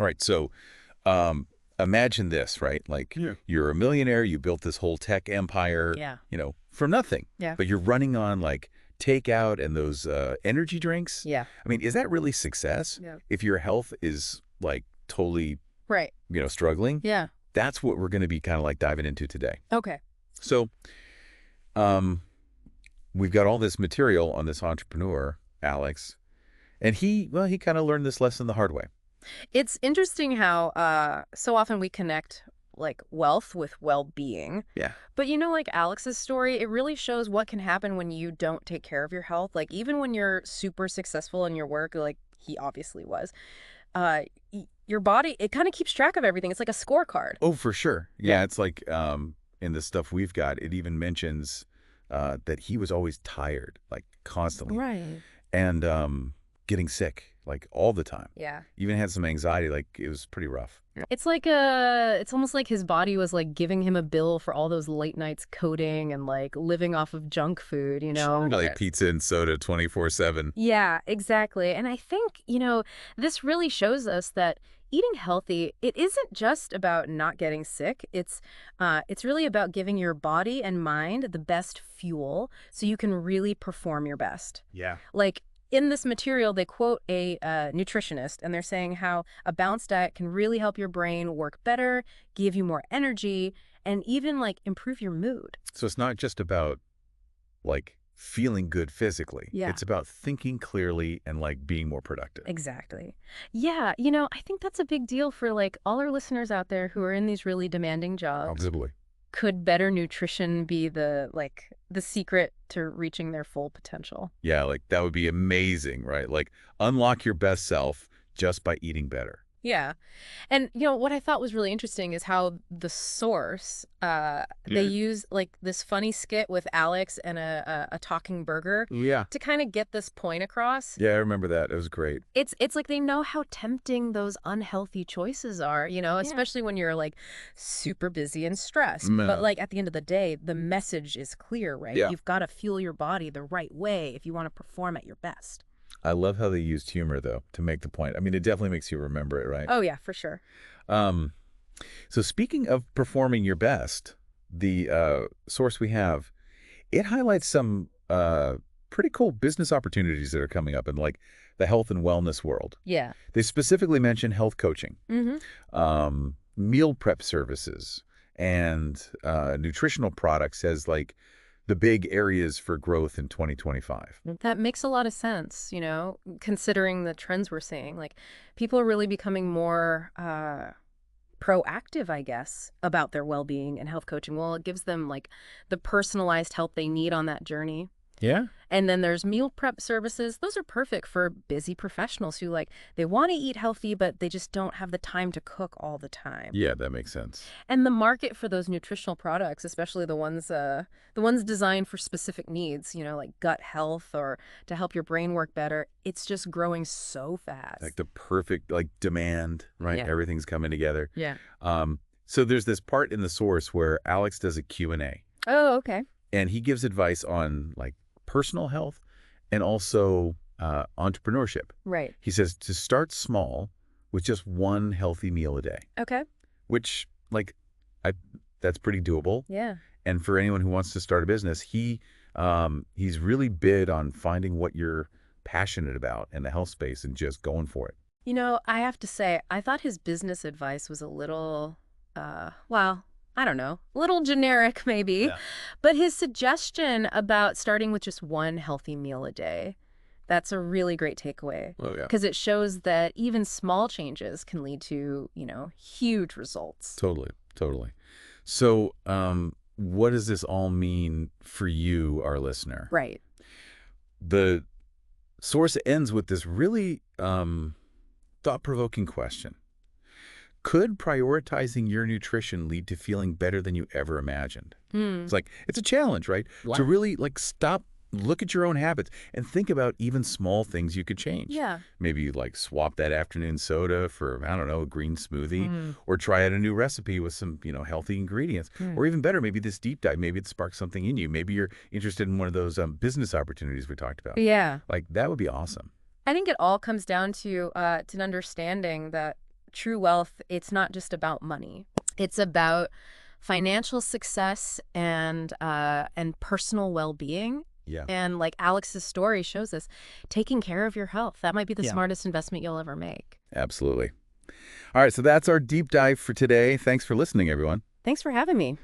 right. So imagine this, right? Like Yeah. you're a millionaire, you built this whole tech empire, Yeah. from nothing. Yeah. But you're running on like takeout and those energy drinks. Yeah. I mean, is that really success? Yeah. If your health is like totally, Right. struggling? Yeah. That's what we're going to be kind of like diving into today. Okay. So, we've got all this material on this entrepreneur, Alex, and he kind of learned this lesson the hard way. It's interesting how so often we connect like wealth with well-being. Yeah. But like Alex's story, it really shows what can happen when you don't take care of your health. Like even when you're super successful in your work, like he obviously was, your body, it kind of keeps track of everything. It's like a scorecard. Oh, for sure. Yeah, it's like in the stuff we've got, it even mentions that he was always tired, like constantly. Right. And getting sick, like all the time. Yeah. Even had some anxiety, like it was pretty rough. It's like it's almost like his body was like giving him a bill for all those late nights coding and like living off of junk food, Like pizza and soda 24/7. Yeah, exactly. And I think, this really shows us that eating healthy, it isn't just about not getting sick. It's really about giving your body and mind the best fuel so you can really perform your best. Yeah. Like in this material, they quote a nutritionist, and they're saying how a balanced diet can really help your brain work better, give you more energy, and even like improve your mood. So it's not just about like feeling good physically. Yeah. It's about thinking clearly and like being more productive. Exactly. Yeah, I think that's a big deal for like all our listeners out there who are in these really demanding jobs. Absolutely. Could better nutrition be the secret to reaching their full potential? Yeah, like that would be amazing, right? Like unlock your best self just by eating better. Yeah. And, what I thought was really interesting is how the source, they use like this funny skit with Alex and a talking burger Yeah. to kind of get this point across. Yeah, I remember that. It was great. It's like they know how tempting those unhealthy choices are, especially when you're like super busy and stressed. Mm. But like at the end of the day, the message is clear, right? Yeah. You've got to fuel your body the right way if you want to perform at your best. I love how they used humor, though, to make the point. I mean, it definitely makes you remember it, right? Oh, yeah, for sure. So speaking of performing your best, the source we have, it highlights some pretty cool business opportunities that are coming up in like the health and wellness world. Yeah. They specifically mention health coaching, Mm-hmm. meal prep services, and nutritional products as like the big areas for growth in 2025. That makes a lot of sense, considering the trends we're seeing. Like, people are really becoming more proactive, I guess, about their well-being and health coaching. Well, it gives them, like, the personalized help they need on that journey. Yeah. And then there's meal prep services. Those are perfect for busy professionals who, like, they want to eat healthy, but they just don't have the time to cook all the time. Yeah, that makes sense. And the market for those nutritional products, especially the ones designed for specific needs, like gut health or to help your brain work better, it's just growing so fast. Like the perfect like demand, right? Yeah. Everything's coming together. Yeah. So there's this part in the source where Alex does a Q&A, Oh, okay. and he gives advice on like personal health and also entrepreneurship. Right. He says to start small with just one healthy meal a day, Okay. which that's pretty doable. Yeah. And for anyone who wants to start a business, he's really big on finding what you're passionate about in the health space and just going for it. I have to say, I thought his business advice was a little, well, I don't know, a little generic maybe. Yeah. But his suggestion about starting with just one healthy meal a day, that's a really great takeaway. Oh, yeah. Because it shows that even small changes can lead to, huge results. Totally. So what does this all mean for you, our listener? Right. The source ends with this really thought-provoking question. Could prioritizing your nutrition lead to feeling better than you ever imagined? It's like, it's a challenge, right? Wow. To really like stop, look at your own habits and think about even small things you could change. Yeah. Maybe like swap that afternoon soda for, I don't know, a green smoothie, or try out a new recipe with some, healthy ingredients. Or even better, maybe this deep dive, maybe it sparks something in you. Maybe you're interested in one of those business opportunities we talked about. Yeah. Like that would be awesome. I think it all comes down to an understanding that true wealth, it's not just about money. It's about financial success and personal well-being. Yeah. And like Alex's story shows us, taking care of your health, that might be the Yeah. smartest investment you'll ever make. Absolutely. All right, so that's our deep dive for today. Thanks for listening, everyone. Thanks for having me.